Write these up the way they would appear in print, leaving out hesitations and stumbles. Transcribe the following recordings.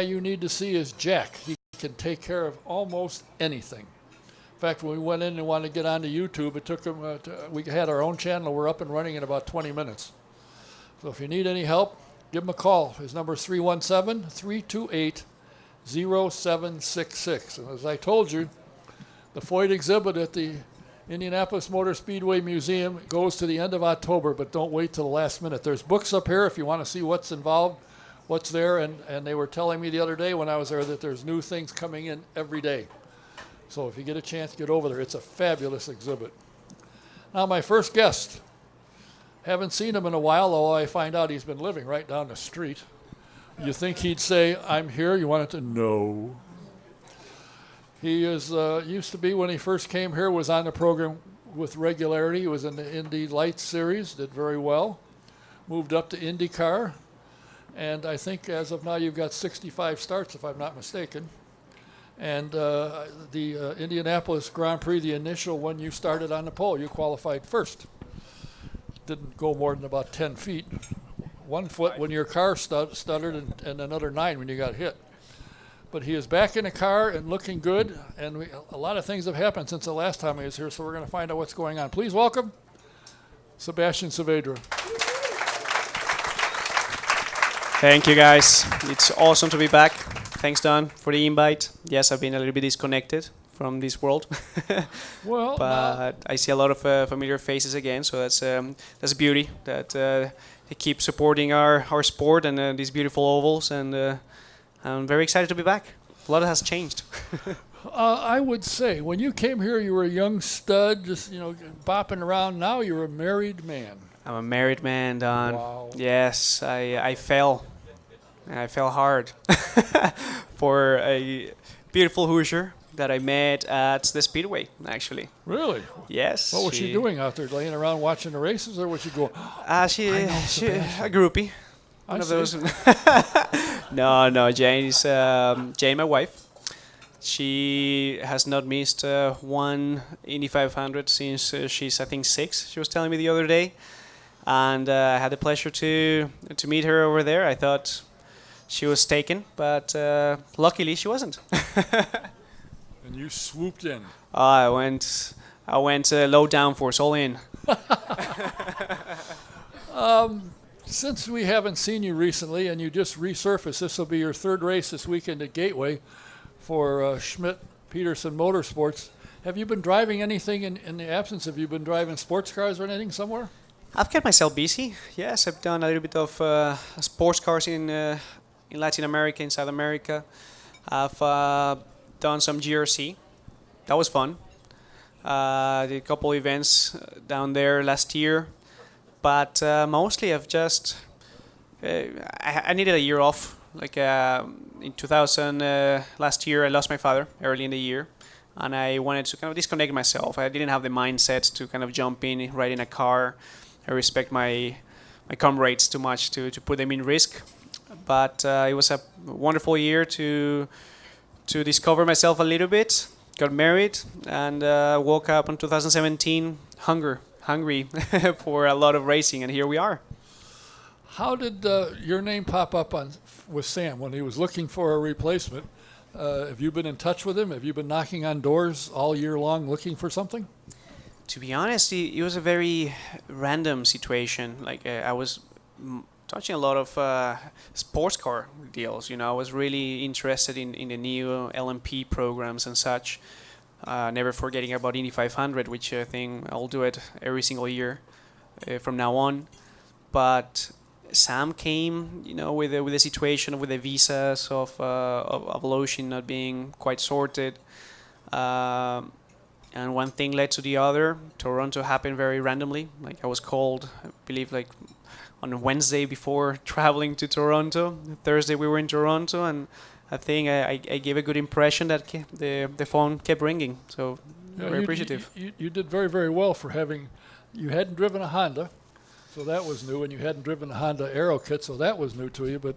you need to see is Jack. He can take care of almost anything. In fact, when we went in and wanted to get onto YouTube, it took him. We had our own channel. We're up and running in about 20 minutes. So if you need any help, give him a call. His number is 317-328-0766. And as I told you, the Foyt exhibit at the Indianapolis Motor Speedway Museum goes to the end of October, but don't wait till the last minute. There's books up here if you want to see what's involved, what's there, and they were telling me the other day when I was there that there's new things coming in every day. So if you get a chance, get over there. It's a fabulous exhibit. Now, my first guest. Haven't seen him in a while, though I find out he's been living right down the street. You think he'd say, I'm here? You wanted to know. He is used to be, when he first came here, was on the program with regularity. He was in the Indy Lights series, did very well. Moved up to IndyCar. And I think as of now you've got 65 starts, if I'm not mistaken. And the Indianapolis Grand Prix, the initial one, you started on the pole. You qualified first. Didn't go more than about 10 feet. 1 foot when your car stuttered and another 9 when you got hit. But he is back in the car and looking good, and a lot of things have happened since the last time he was here, so we're going to find out what's going on. Please welcome Sebastian Saavadra. Thank you, guys. It's awesome to be back. Thanks, Don, for the invite. Yes, I've been a little bit disconnected from this world, well, but I see a lot of familiar faces again, so that's beauty that they keep supporting our sport and these beautiful ovals, and I'm very excited to be back. A lot has changed. I would say when you came here, you were a young stud, just bopping around. Now you're a married man. I'm a married man, Don. Wow. Yes, I fell. I fell hard for a beautiful Hoosier that I met at the Speedway, actually. Really? Yes. What was she doing out there, laying around watching the races, or was she going? She a groupie. One of those. No, Jaynes, Jane, my wife. She has not missed one Indy 500 since she's, I think, 6. She was telling me the other day, and I had the pleasure to meet her over there. I thought she was taken, but luckily she wasn't. And you swooped in. I went low downforce, all in. Since we haven't seen you recently and you just resurfaced, this will be your 3rd race this weekend at Gateway for Schmidt, Peterson Motorsports. Have you been driving anything in the absence? Have you been driving sports cars or anything somewhere? I've kept myself busy. Yes, I've done a little bit of sports cars in Latin America, in South America. I've done some GRC. That was fun. Did a couple events down there last year. But mostly I've just... I needed a year off. Like in 2000, last year, I lost my father early in the year. And I wanted to kind of disconnect myself. I didn't have the mindset to kind of jump in, ride in a car. I respect my comrades too much to put them in risk. But it was a wonderful year to discover myself a little bit. Got married and woke up in 2017 hungry for a lot of racing, and here we are. How did your name pop up with Sam when he was looking for a replacement? Have you been in touch with him? Have you been knocking on doors all year long looking for something? To be honest, it was a very random situation. Like I was touching a lot of sports car deals. I was really interested in the new LMP programs and such. Never forgetting about Indy 500, which I think I'll do it every single year from now on. But Sam came, with the situation with the visas of Evolution not being quite sorted. And one thing led to the other. Toronto happened very randomly. Like I was called, I believe, like on Wednesday before traveling to Toronto. Thursday we were in Toronto, and I think I gave a good impression that the phone kept ringing. So very appreciative. You did very, very well for having. You hadn't driven a Honda, so that was new, and you hadn't driven a Honda Aero kit, so that was new to you. But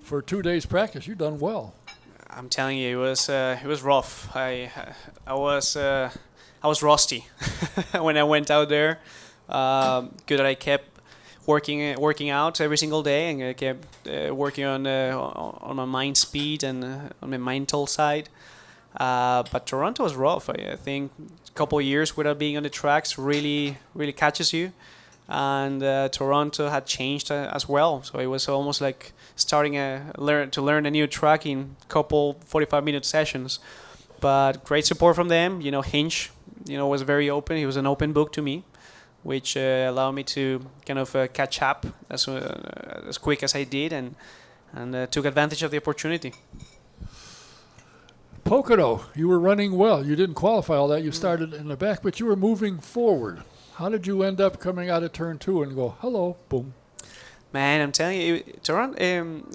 for 2 days practice, you've done well. I'm telling you, it was rough. I was rusty when I went out there. Good that I kept working out every single day, and I kept working on my mind speed and on my mental side. But Toronto was rough. I think a couple of years without being on the tracks really catches you. And Toronto had changed as well, so it was almost like starting to learn a new track in couple 45-minute sessions. But great support from them. Hinch, was very open. He was an open book to me, which allowed me to kind of catch up as quick as I did, and took advantage of the opportunity. Pocono, you were running well. You didn't qualify all that. You started in the back, but you were moving forward. How did you end up coming out of turn 2 and go, hello, boom? Man, I'm telling you,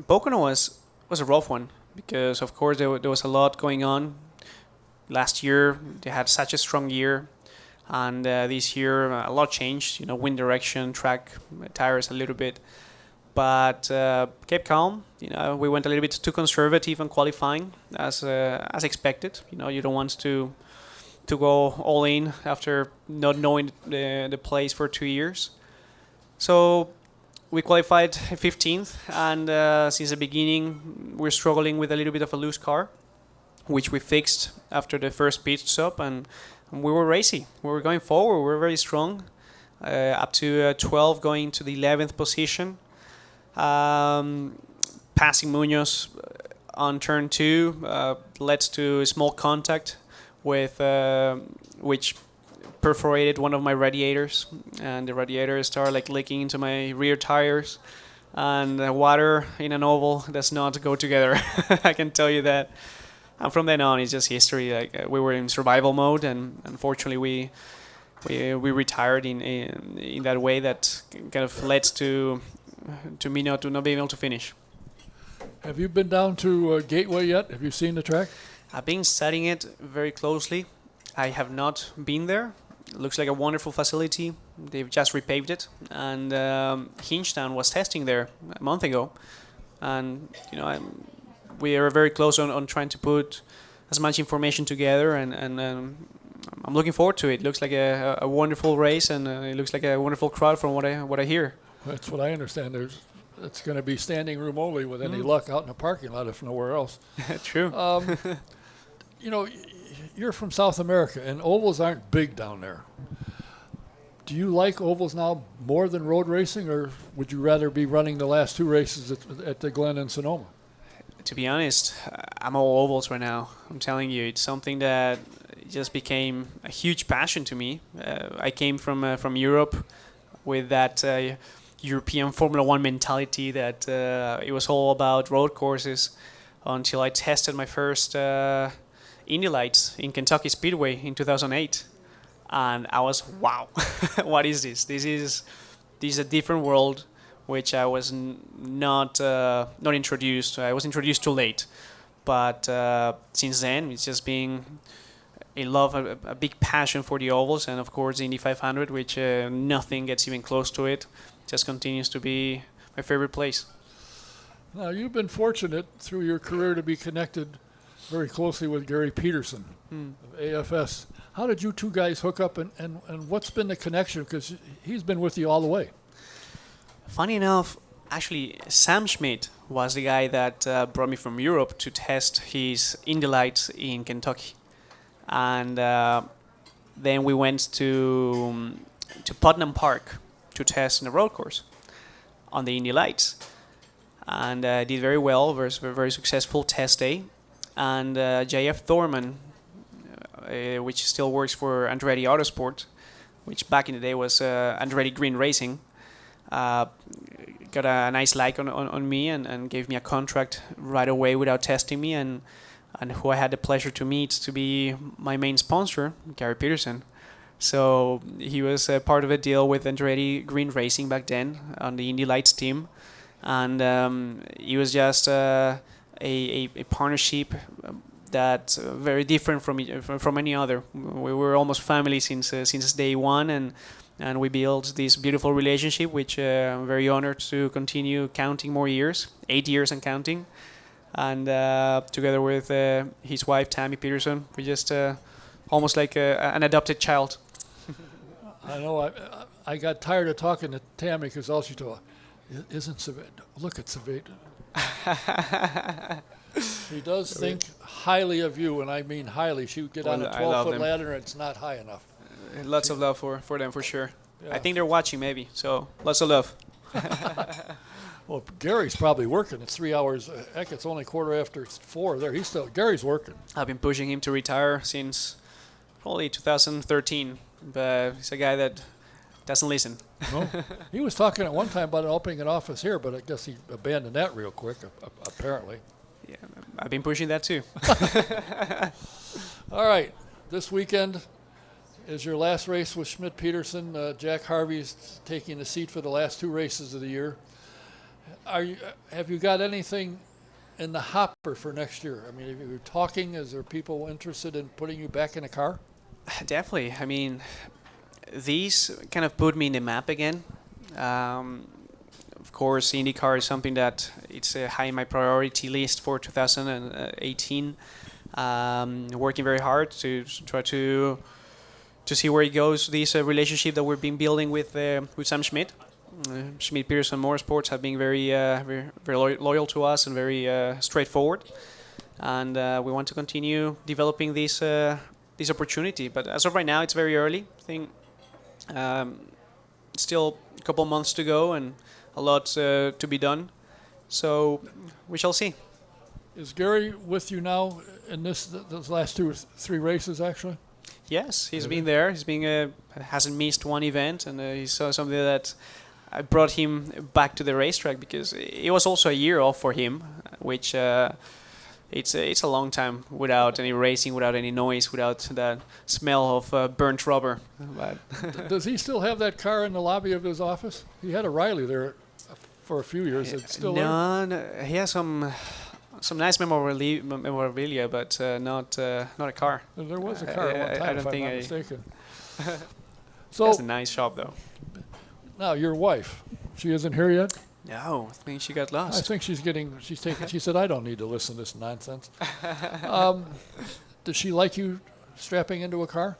Pocono was a rough one because, of course, there was a lot going on. Last year, they had such a strong year. And this year, a lot changed. Wind direction, track, tires a little bit. But kept calm. We went a little bit too conservative on qualifying, as expected. You don't want to go all in after not knowing the place for 2 years. So we qualified 15th, and since the beginning we're struggling with a little bit of a loose car, which we fixed after the first pit stop, and we were racy. We were going forward. We were very strong, up to 12, going to the 11th position. Passing Munoz on turn 2 led to a small contact with which perforated one of my radiators, and the radiator started leaking into my rear tires, and water in an oval does not go together. I can tell you that. And from then on, it's just history. We were in survival mode, and unfortunately we retired in that way that kind of led to me not being able to finish. Have you been down to Gateway yet? Have you seen the track? I've been studying it very closely. I have not been there. It looks like a wonderful facility. They've just repaved it, and Hinchtown was testing there a month ago, and we are very close on trying to put as much information together, and I'm looking forward to it. It looks like a wonderful race, and it looks like a wonderful crowd from what I hear. That's what I understand. It's going to be standing room only with any luck out in the parking lot, if nowhere else. True. You're from South America, and ovals aren't big down there. Do you like ovals now more than road racing, or would you rather be running the last 2 races at the Glen and Sonoma? To be honest, I'm all ovals right now. I'm telling you, it's something that just became a huge passion to me. I came from Europe with that European Formula One mentality that it was all about road courses, until I tested my first Indy Lights in Kentucky Speedway in 2008, and I was, wow, what is this? This is a different world, which I was not introduced. I was introduced too late, but since then it's just been a love, a big passion for the ovals, and of course the Indy 500, which nothing gets even close to it. Just continues to be my favorite place. Now, you've been fortunate through your career to be connected very closely with Gary Peterson of AFS. How did you two guys hook up, and what's been the connection? Because he's been with you all the way. Funny enough, actually, Sam Schmidt was the guy that brought me from Europe to test his Indy Lights in Kentucky. And then we went to Putnam Park to test in the road course on the Indy Lights. And did very well, very successful test day. And J.F. Thorman, which still works for Andretti Autosport, which back in the day was Andretti Green Racing, got a nice like on me and gave me a contract right away without testing me, and who I had the pleasure to meet to be my main sponsor, Gary Peterson. So he was part of a deal with Andretti Green Racing back then on the Indy Lights team, and it was just a partnership that's very different from any other. We were almost family since day one, and we built this beautiful relationship, which I'm very honored to continue counting more years, 8 years and counting. And together with his wife, Tammy Peterson, we just almost like an adopted child. I know. I got tired of talking to Tammy because all she told, isn't Saavadra? Look at Saavadra. She does think highly of you, and I mean highly. She would get on a Well, I love 12-foot them. ladder, and it's not high enough. Lots of love for them, for sure. Yeah. I think they're watching, maybe. So lots of love. Well, Gary's probably working. It's 3 hours. Heck, it's only 4:15 there. Gary's working. I've been pushing him to retire since probably 2013, but he's a guy that doesn't listen. No? He was talking at one time about opening an office here, but I guess he abandoned that real quick, apparently. Yeah, I've been pushing that too. All right, this weekend is your last race with Schmidt Peterson. Jack Harvey's taking the seat for the last 2 races of the year. Have you got anything in the hopper for next year? I mean, if you're talking, is there people interested in putting you back in a car? Definitely. I mean, these kind of put me in the map again. Of course, IndyCar is something that it's high in my priority list for 2018. Working very hard to try to see where it goes. This relationship that we've been building with Sam Schmidt. Schmidt Peterson Motorsports have been very loyal to us and very straightforward, and we want to continue developing this opportunity. But as of right now, it's very early. I think still a couple months to go and a lot to be done. So we shall see. Is Gary with you now in those last 2 or 3 races, actually? Yes, he's been there. He's been hasn't missed one event, and he saw something that I brought him back to the racetrack because it was also a year off for him, which it's a long time without any racing, without any noise, without that smell of burnt rubber. But Does he still have that car in the lobby of his office? He had a Riley there for a few years. It's still there? no, he has some nice memorabilia, but not a car. There was a car at one time, I don't if I'm think not I- mistaken. That's So a nice shop, though. now your wife, she isn't here yet? No, I think she got I lost. think she's taking. She said, "I don't need to listen to this nonsense." Does she like you strapping into a car?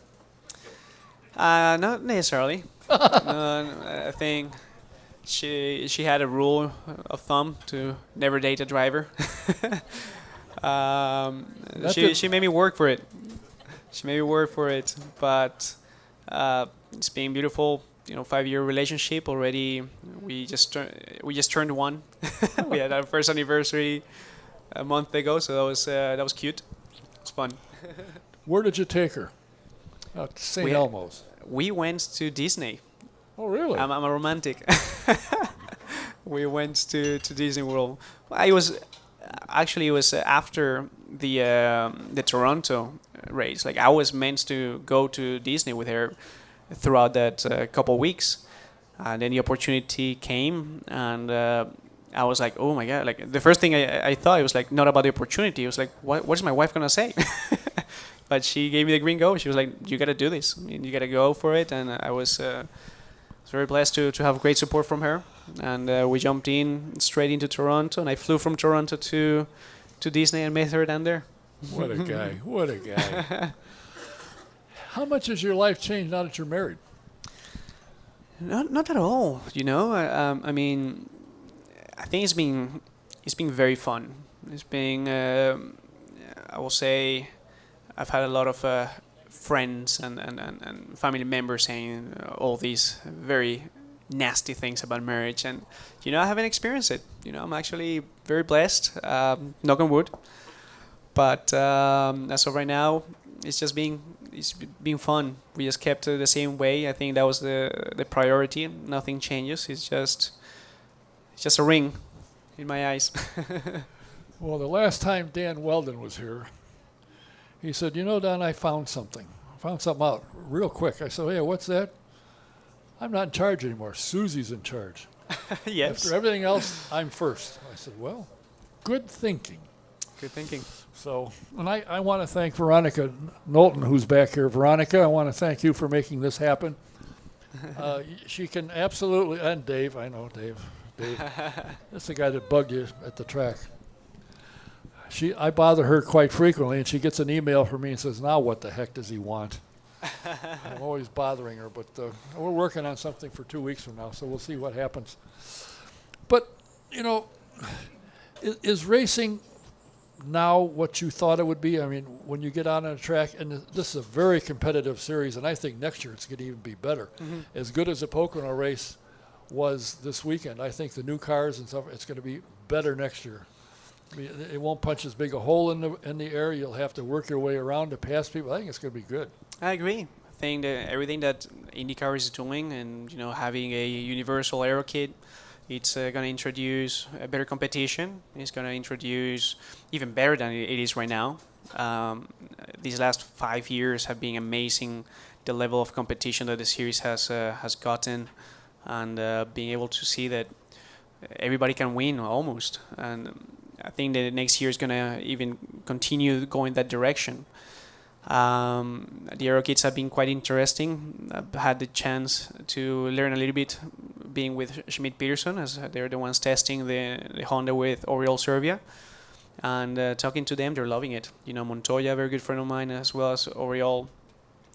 Not necessarily. I think she had a rule of thumb to never date a driver. She made me work for it. But it's been beautiful. 5-year relationship already. We just turned 1. We had our first anniversary a month ago, so that was cute. It was fun. Where did you take her? St. Elmo's. We went to Disney. Oh, really? I'm a romantic. We went to Disney World. It was after the Toronto race. Like, I was meant to go to Disney with her throughout that couple weeks, and then the opportunity came, and I was like, oh my god! Like, the first thing I thought, it was like not about the opportunity. It was like, what is my wife gonna say? But she gave me the green go. She was like, you gotta do this. I mean, you gotta go for it. And I was very blessed to have great support from her. And we jumped in straight into Toronto, and I flew from Toronto to Disney and met her down there. What a guy! What a guy! How much has your life changed now that you're married? Not at all. I mean, I think it's been very fun. It's been, I will say, I've had a lot of friends and family members saying all these very nasty things about marriage, and I haven't experienced it. I'm actually very blessed, knock on wood. But as of right now, it's been fun. We just kept it the same way. I think that was the priority. Nothing changes. It's just a ring in my eyes. Well, the last time Dan Weldon was here, he said, Don, I found something. Out real quick. I said, hey, what's that? I'm not in charge anymore. Susie's in charge. Yes. After everything else, I'm first. I said, well, good thinking. Good thinking. So, and I want to thank Veronica Knowlton, who's back here. Veronica, I want to thank you for making this happen. She can absolutely, and Dave, I know Dave. That's the guy that bugged you at the track. I bother her quite frequently, and she gets an email from me and says, now what the heck does he want? I'm always bothering her, but we're working on something for 2 weeks from now, so we'll see what happens. But, you know, is racing now what you thought it would be? I mean, when you get out on a track, and this is a very competitive series, and I think next year it's going to even be better. Mm-hmm. As good as the Pocono race was this weekend, I think the new cars and stuff, it's going to be better next year. I mean, it won't punch as big a hole in the air. You'll have to work your way around to pass people. I think it's going to be good. I agree. I think that everything that IndyCar is doing, and having a universal aero kit, it's going to introduce a better competition. It's going to introduce even better than it is right now. These last 5 years have been amazing. The level of competition that the series has gotten, and being able to see that everybody can win almost. And I think that next year is going to even continue going that direction. The aero kits have been quite interesting. I've had the chance to learn a little bit being with Schmidt Peterson, as they're the ones testing the Honda with Oriol Serbia. And talking to them, they're loving it. Montoya, a very good friend of mine, as well as Oriol,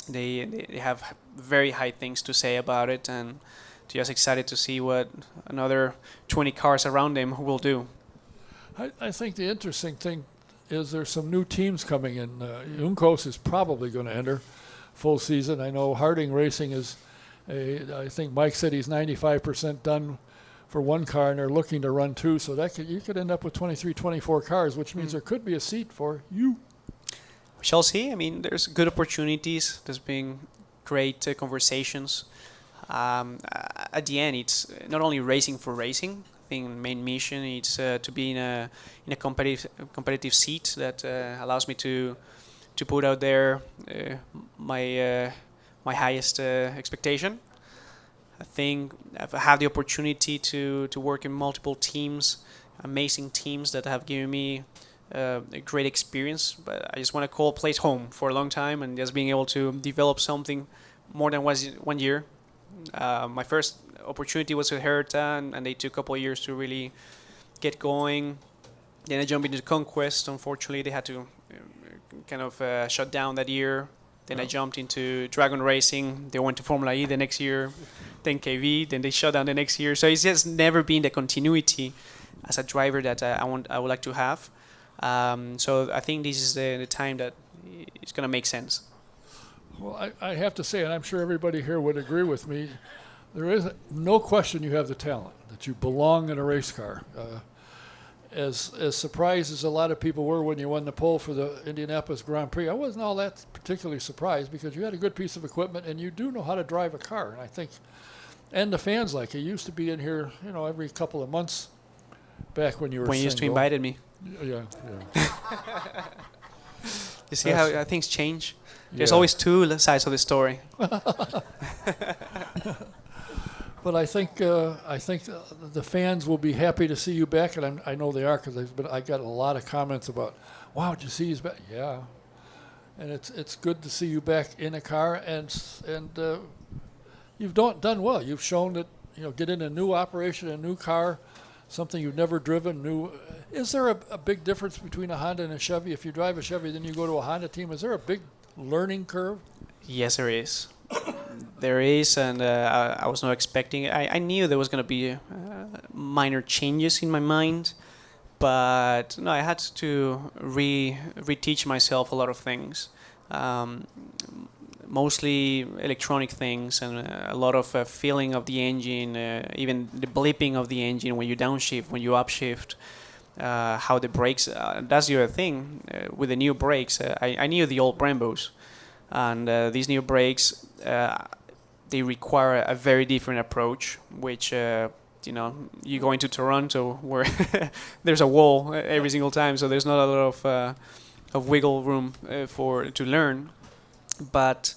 they have very high things to say about it, and just excited to see what another 20 cars around them will do. I think the interesting thing is there's some new teams coming in. Juncos is probably going to enter full season. I know Harding Racing is, I think Mike said he's 95% done for one car, and they're looking to run two. So you could end up with 23, 24 cars, which means there could be a seat for you. We shall see. I mean, there's good opportunities. There's been great conversations. At the end, it's not only racing for racing. I think the main mission is to be in a competitive seat that allows me to put out there my highest expectation. I think I've had the opportunity to work in multiple teams, amazing teams that have given me a great experience. But I just want to call a place home for a long time, and just being able to develop something more than 1 year. My first opportunity was with Herta, and they took a couple of years to really get going. Then I jumped into Conquest. Unfortunately, they had to kind of shut down that year. Then I jumped into Dragon Racing. They went to Formula E the next year. Then KV. Then they shut down the next year. So it's just never been the continuity as a driver that I would like to have. So I think this is the time that it's going to make sense. Well, I have to say, and I'm sure everybody here would agree with me, there is no question you have the talent, that you belong in a race car. As surprised as a lot of people were when you won the pole for the Indianapolis Grand Prix, I wasn't all that particularly surprised, because you had a good piece of equipment and you do know how to drive a car. And I think, and the fans like it. You used to be in here, every couple of months back when you were When you used to invite me. Yeah. You see how things change? There's always two sides of the story. But I think the fans will be happy to see you back, and I know they are, because I got a lot of comments about, wow, did you see he's back? Yeah, and it's good to see you back in a car, and you've done well. You've shown that get in a new operation, a new car, something you've never driven. Is there a big difference between a Honda and a Chevy? If you drive a Chevy, then you go to a Honda team. Is there a big learning curve? Yes, there is. There is, and I was not expecting it. I knew there was going to be minor changes in my mind, but no, I had to reteach myself a lot of things, mostly electronic things, and a lot of feeling of the engine, even the blipping of the engine when you downshift, when you upshift, how the brakes. That's the other thing with the new brakes. I knew the old Brembos. And these new brakes, they require a very different approach, which, you go into Toronto where there's a wall every single time, so there's not a lot of wiggle room to learn. But,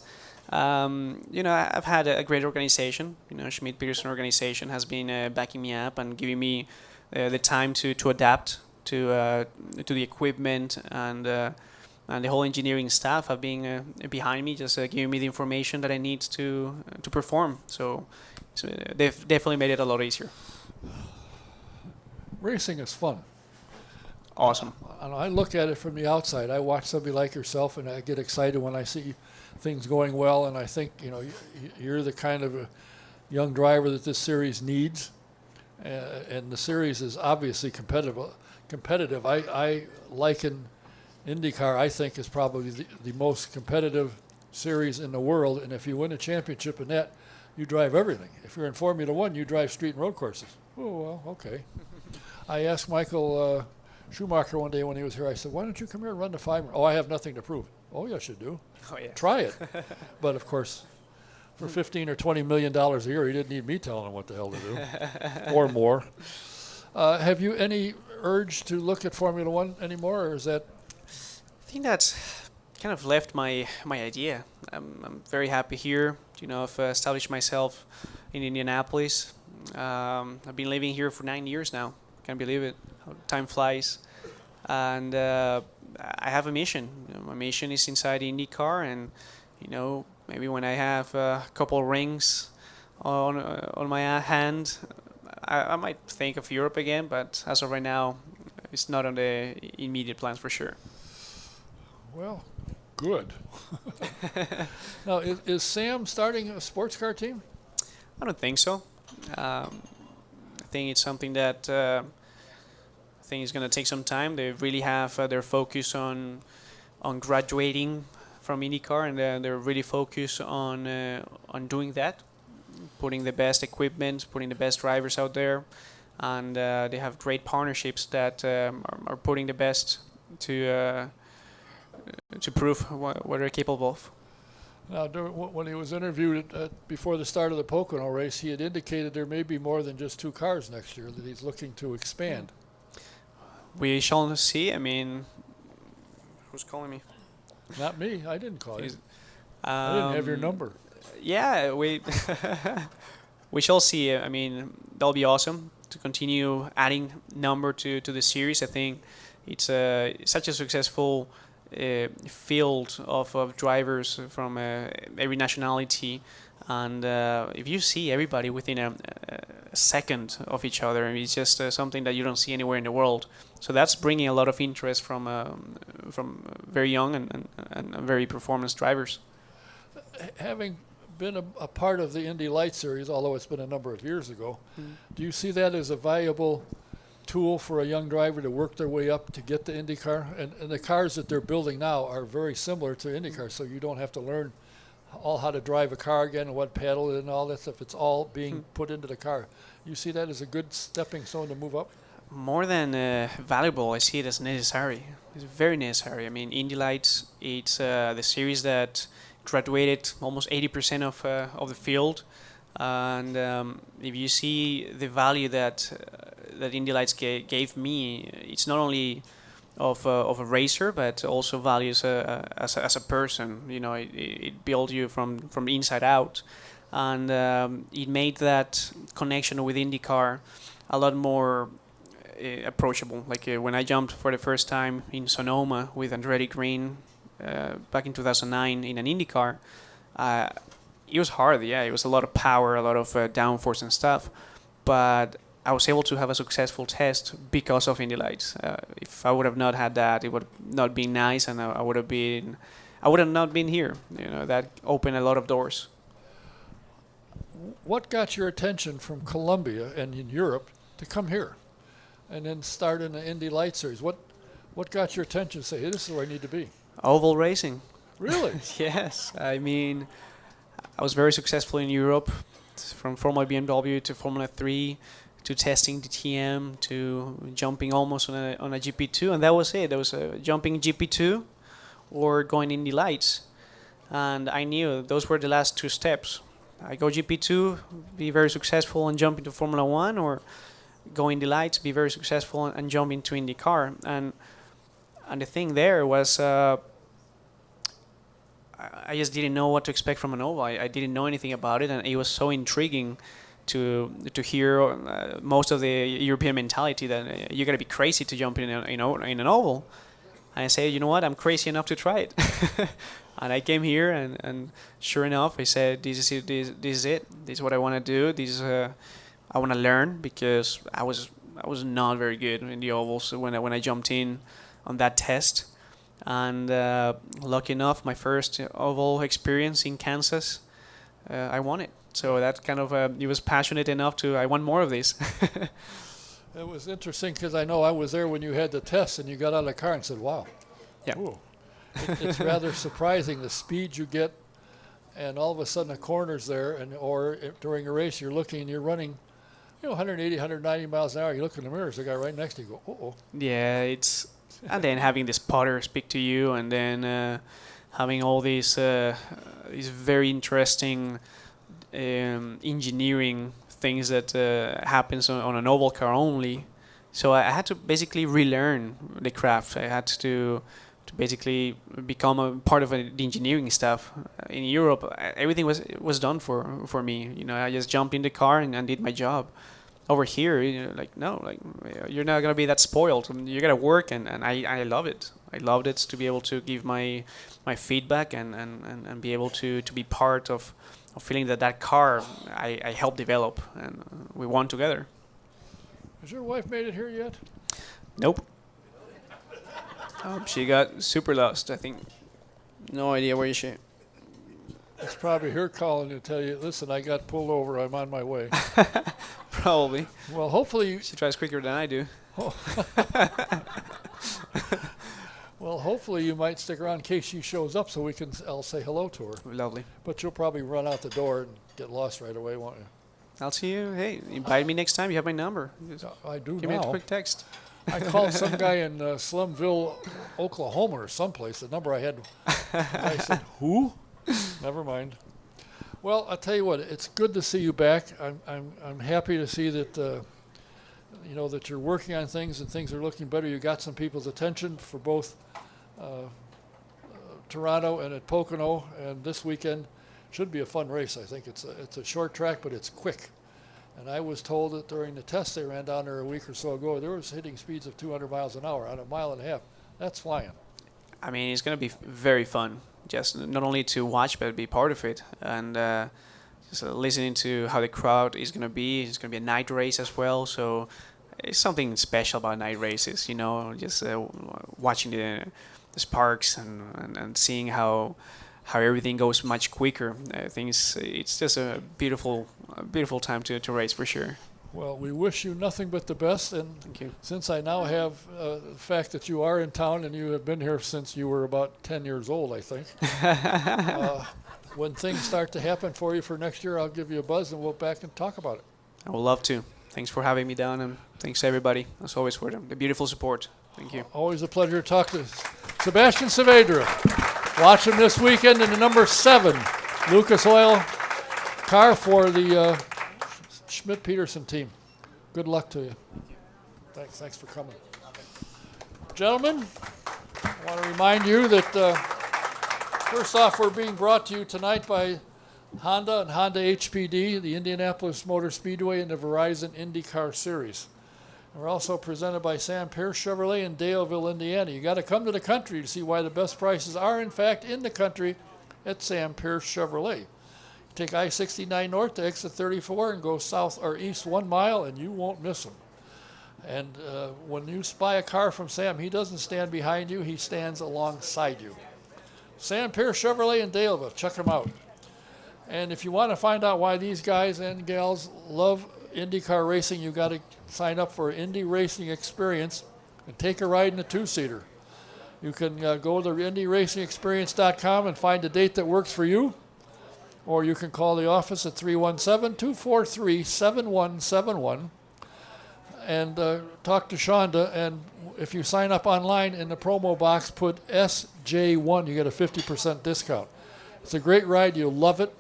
I've had a great organization. Schmidt Peterson organization has been backing me up and giving me the time to adapt to the equipment, and the whole engineering staff have been behind me, just giving me the information that I need to perform. So they've definitely made it a lot easier. Racing is fun. awesome. And I look at it from the outside. I watch somebody like yourself, and I get excited when I see things going well. And I think you're the kind of a young driver that this series needs, and the series is obviously competitive. I liken IndyCar. I think is probably the most competitive series in the world. And if you win a championship in that, you drive everything. If you're in Formula One, you drive street and road courses. Oh well, okay. I asked Michael Schumacher one day when he was here, I said, why don't you come here and run the 5? Oh, I have nothing to prove. Oh, yes, you do. Oh, yeah. Try it. But, of course, for $15 or $20 million a year, he didn't need me telling him what the hell to do, or more. Have you any urge to look at Formula One anymore, or is that? I think that's kind of left my idea. I'm very happy here. I've established myself in Indianapolis. I've been living here for 9 years now. Can't believe it. How time flies. And I have a mission. My mission is inside IndyCar, and maybe when I have a couple of rings on my hand, I might think of Europe again. But as of right now, it's not on the immediate plans for sure. Well, good. Now, is Sam starting a sports car team? I don't think so. I think it's something that I think it's going to take some time. They really have their focus on graduating from IndyCar, and they're really focused on doing that, putting the best equipment, putting the best drivers out there, and they have great partnerships that are putting the best to prove what they're capable of. Now, when he was interviewed before the start of the Pocono race, he had indicated there may be more than just 2 cars next year, that he's looking to expand. We shall see. I mean, who's calling me? Not me. I didn't call you. I didn't have your number. Yeah, we shall see. I mean, that'll be awesome to continue adding number to the series. I think it's such a successful field of drivers from every nationality, and if you see everybody within a second of each other, it's just something that you don't see anywhere in the world. So that's bringing a lot of interest from very young and very performance drivers. Having been a part of the Indy Light Series, although it's been a number of years ago, do you see that as a valuable tool for a young driver to work their way up to get to IndyCar? And the cars that they're building now are very similar to IndyCar, so you don't have to learn all how to drive a car again and what pedal and all that stuff. It's all being put into the car. You see that as a good stepping stone to move up? More than valuable, I see it as necessary. It's very necessary. I mean, Indy Lights, it's the series that graduated almost 80% of the field. And if you see the value that Indy Lights gave me, it's not only of a racer, but also values as a person. It built you from the inside out, and it made that connection with IndyCar a lot more approachable. Like when I jumped for the first time in Sonoma with Andretti Green back in 2009 in an IndyCar. It was hard, yeah. It was a lot of power, a lot of downforce and stuff. But I was able to have a successful test because of Indy Lights. If I would have not had that, it would not be nice, and I would have not been here. That opened a lot of doors. What got your attention from Colombia and in Europe to come here, and then start in the Indy Light Series? What got your attention to say, hey, this is where I need to be? Oval racing. Really? Yes. I mean, I was very successful in Europe, from Formula BMW to Formula 3 to testing the TM to jumping almost on a GP2, and that was it. There was jumping GP2 or going Indy Lights, and I knew those were the last 2 steps. I go GP2, be very successful and jump into Formula 1, or go Indy Lights, be very successful and jump into IndyCar. And the thing there was I just didn't know what to expect from an oval. I didn't know anything about it, and it was so intriguing to hear most of the European mentality that you gotta be crazy to jump in an oval. And I said, you know what, I'm crazy enough to try it. And I came here, and sure enough, I said, this is it. This is what I want to do. This is I want to learn, because I was not very good in the ovals when I jumped in on that test. And lucky enough, my first oval experience in Kansas, I won it. So that kind of he was passionate enough to I want more of these. It was interesting because I know I was there when you had the test and you got out of the car and said, wow. Yeah. Ooh. It's rather surprising the speed you get, and all of a sudden a corner's there, or during a race you're looking and you're running 180, 190 miles an hour. You look in the mirror, there's a guy right next to you, go, uh-oh. Yeah, and then having the spotter speak to you, and then having all these very interesting engineering things that happens on an oval car only. So I had to basically relearn the craft. I had to basically become a part of the engineering stuff. In Europe, everything was done for me. I just jumped in the car and did my job. Over here, you're not gonna be that spoiled. You gotta work, and I love it. I loved it to be able to give my feedback and be able to be part of feeling that car I helped develop, and we won together. Has your wife made it here yet? Nope. She got super lost, I think. No idea where she. It's probably her calling to tell you, listen, I got pulled over, I'm on my way. Probably. Well, hopefully she tries quicker than I do. Well, hopefully you might stick around in case she shows up so I'll say hello to her. Lovely. But you'll probably run out the door and get lost right away, won't you? I'll see you. Hey, invite me next time. You have my number. I do Give now. me a quick text. I called some guy in Slumville, Oklahoma or someplace. The number I had, I said, who? Never mind. Well, I'll tell you what, it's good to see you back. I'm happy to see that that you're working on things and things are looking better. You got some people's attention for both Toronto and at Pocono, and this weekend should be a fun race. I think it's a short track, but it's quick. And I was told that during the test they ran down there a week or so ago, there was hitting speeds of 200 miles an hour on a mile and a half. That's flying. I mean, it's going to be very fun, just not only to watch, but be part of it. And just listening to how the crowd is going to be. It's going to be a night race as well. So it's something special about night races, just watching the sparks and seeing how everything goes much quicker. I think it's just a beautiful time to race for sure. Well, we wish you nothing but the best, and Thank you. since I now have the fact that you are in town and you have been here since you were about 10 years old, I think, when things start to happen for you for next year, I'll give you a buzz and we'll back and talk about it. I would love to. Thanks for having me down, and thanks everybody, as always, for the beautiful support. Thank you. Always a pleasure to talk to Sebastian Saavadra. Watch him this weekend in the number 7 Lucas Oil car for the Schmidt Peterson team. Good luck to you. Thanks for coming. Gentlemen, I want to remind you that first off, we're being brought to you tonight by Honda and Honda HPD, the Indianapolis Motor Speedway, and the Verizon IndyCar Series. We're also presented by Sam Pierce Chevrolet in Daleville, Indiana. You got to come to the country to see why the best prices are, in fact, in the country at Sam Pierce Chevrolet. Take I-69 north to exit 34 and go south or east 1 mile, and you won't miss them. And when you spy a car from Sam, he doesn't stand behind you, he stands alongside you. Sam Pierce Chevrolet in Daleville, check him out. And if you want to find out why these guys and gals love IndyCar racing, you got to sign up for Indy Racing Experience and take a ride in a 2-seater. You can go to IndyRacingExperience.com and find a date that works for you, or you can call the office at 317-243-7171 and talk to Shonda. And if you sign up online in the promo box, put SJ1, you get a 50% discount. It's a great ride. You'll love it.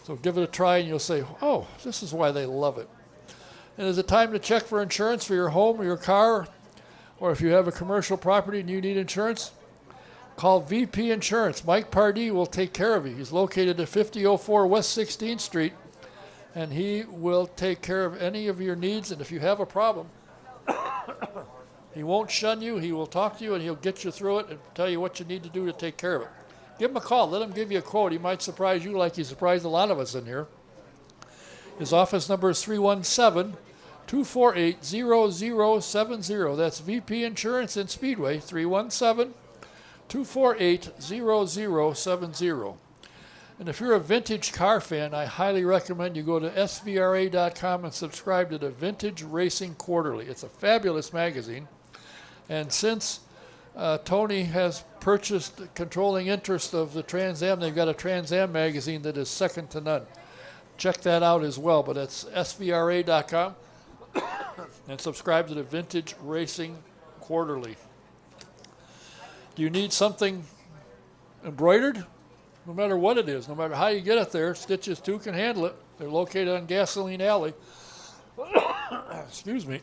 So give it a try and you'll say, oh, this is why they love it. And is it time to check for insurance for your home or your car, or if you have a commercial property and you need insurance? Call VP Insurance. Mike Pardee will take care of you. He's located at 5004 West 16th Street, and he will take care of any of your needs. And if you have a problem, he won't shun you. He will talk to you, and he'll get you through it and tell you what you need to do to take care of it. Give him a call. Let him give you a quote. He might surprise you like he surprised a lot of us in here. His office number is 317 248-0070. That's VP Insurance in Speedway, 317-248-0070. And if you're a vintage car fan, I highly recommend you go to svra.com and subscribe to the Vintage Racing Quarterly. It's a fabulous magazine. And since Tony has purchased the controlling interest of the Trans Am, they've got a Trans Am magazine that is second to none. Check that out as well, but it's svra.com and subscribe to the Vintage Racing Quarterly. Do you need something embroidered? No matter what it is, no matter how you get it there, Stitches 2 can handle it. They're located on Gasoline Alley. Excuse me.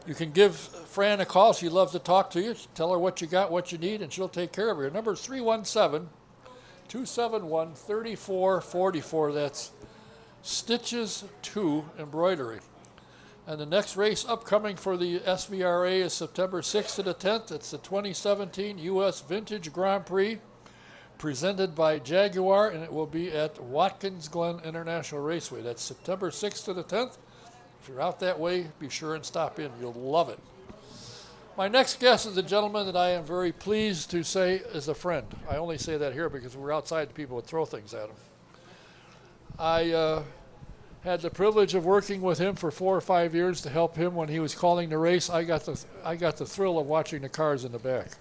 You can give Fran a call. She'd love to talk to you. Tell her what you got, what you need, and she'll take care of you. Her number is 317-271-3444. That's Stitches 2 Embroidery. And the next race upcoming for the SVRA is September 6th to the 10th. It's the 2017 U.S. Vintage Grand Prix, presented by Jaguar, and it will be at Watkins Glen International Raceway. That's September 6th to the 10th. If you're out that way, be sure and stop in. You'll love it. My next guest is a gentleman that I am very pleased to say is a friend. I only say that here because we're outside, people would throw things at him. I had the privilege of working with him for 4 or 5 years to help him when he was calling the race. I got the thrill of watching the cars in the back.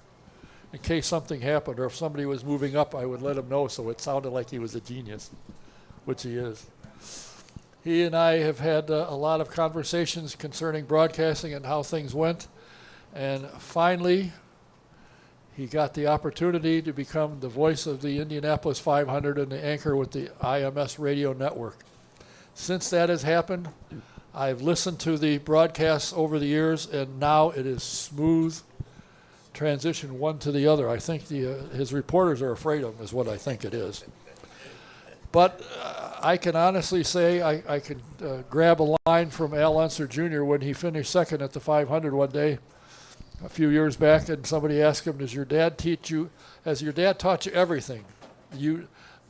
In case something happened or if somebody was moving up, I would let him know, so it sounded like he was a genius, which he is. He and I have had a lot of conversations concerning broadcasting and how things went, and finally he got the opportunity to become the voice of the Indianapolis 500 and the anchor with the IMS radio network. Since that has happened, I've listened to the broadcasts over the years, and now it is smooth transition one to the other. I think his reporters are afraid of him is what I think it is. But I can honestly say I could grab a line from Al Unser Jr. when he finished second at the 500 one day a few years back, and somebody asked him, has your dad taught you everything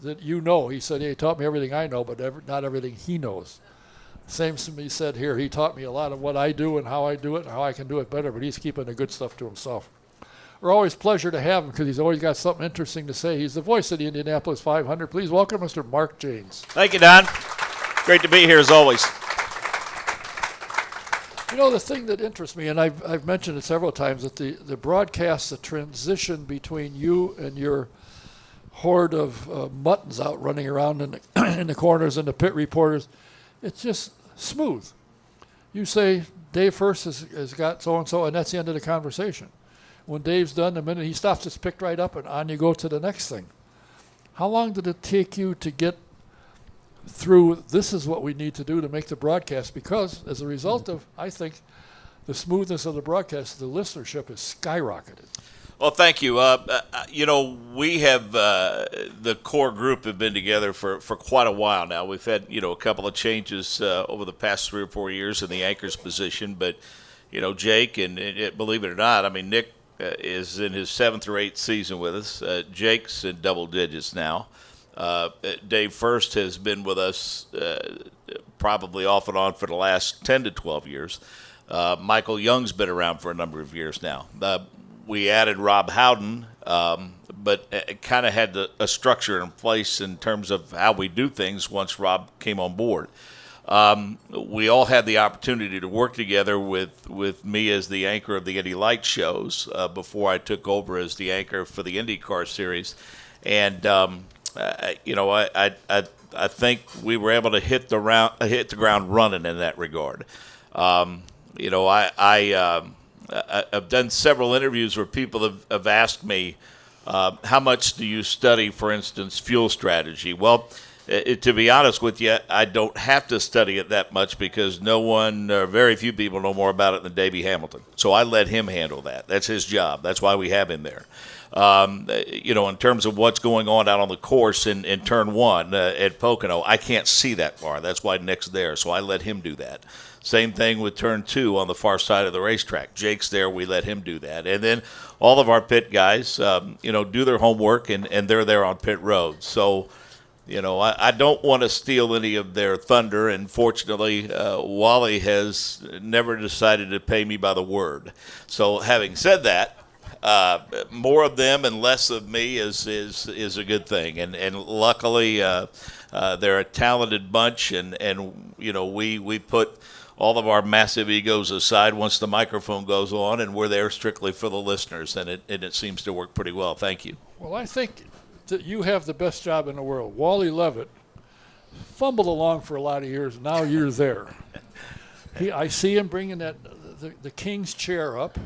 that you know? He said, he taught me everything I know, but not everything he knows. Same to me said here. He taught me a lot of what I do and how I do it and how I can do it better, but he's keeping the good stuff to himself. We're always a pleasure to have him because he's always got something interesting to say. He's the voice of the Indianapolis 500. Please welcome Mr. Mark Jaynes. Thank you, Don. Great to be here as always. You know, the thing that interests me, and I've mentioned it several times, that the broadcast, the transition between you and your horde of muttons out running around in the corners and the pit reporters, it's just smooth. You say, Dave first has got so-and-so, and that's the end of the conversation. When Dave's done, the minute he stops, it's picked right up, and on you go to the next thing. How long did it take you to get through, this is what we need to do to make the broadcast? Because as a result of, I think, the smoothness of the broadcast, the listenership has skyrocketed. Well, thank you. We have, the core group have been together for quite a while now. We've had, a couple of changes over the past 3 or 4 years in the anchor's position, but, Jake, and believe it or not, Nick is in his 7th or 8th season with us. Jake's in double digits now. Dave First has been with us probably off and on for the last 10 to 12 years. Michael Young's been around for a number of years now. We added Rob Howden, but it kind of had a structure in place in terms of how we do things once Rob came on board. We all had the opportunity to work together with me as the anchor of the Indy Lights shows before I took over as the anchor for the IndyCar series. And, I think we were able to hit the ground running in that regard. I've done several interviews where people have asked me, how much do you study, for instance, fuel strategy? Well, to be honest with you, I don't have to study it that much because very few people know more about it than Davey Hamilton. So I let him handle that. That's his job. That's why we have him there. In terms of what's going on out on the course in turn 1 at Pocono, I can't see that far. That's why Nick's there. So I let him do that. Same thing with turn 2 on the far side of the racetrack. Jake's there. We let him do that. And then all of our pit guys, do their homework, and they're there on pit road. So I don't want to steal any of their thunder, and fortunately, Wally has never decided to pay me by the word. So, having said that, more of them and less of me is a good thing, and luckily, they're a talented bunch, and we put all of our massive egos aside once the microphone goes on, and we're there strictly for the listeners, and it seems to work pretty well. Thank you. Well, I think that you have the best job in the world. Wally Levitt fumbled along for a lot of years. Now you're there. I see him bringing the king's chair up,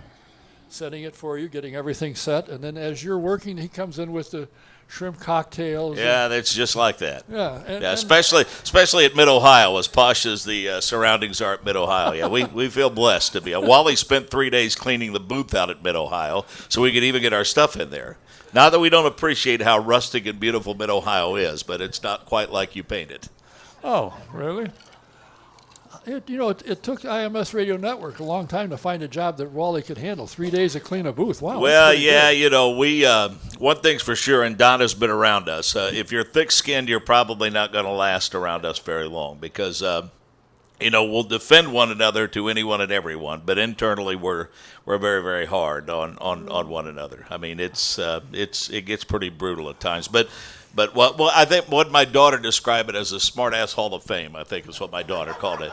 setting it for you, getting everything set, and then as you're working, he comes in with the shrimp cocktails. Yeah, that's just like that. Yeah, especially at Mid-Ohio, as posh as the surroundings are at Mid-Ohio. Yeah, we feel blessed to be. Wally spent 3 days cleaning the booth out at Mid-Ohio, so we could even get our stuff in there. Not that we don't appreciate how rustic and beautiful Mid-Ohio is, but it's not quite like you paint it. Oh, really? It took IMS Radio Network a long time to find a job that Wally could handle. 3 days to clean a booth. Wow. Well, yeah, we one thing's for sure, and Donna's been around us. If you're thick-skinned, you're probably not going to last around us very long because we'll defend one another to anyone and everyone, but internally we're very, very hard on one another. I mean, it gets pretty brutal at times, but I think what my daughter described it as a smart-ass Hall of Fame, I think is what my daughter called it.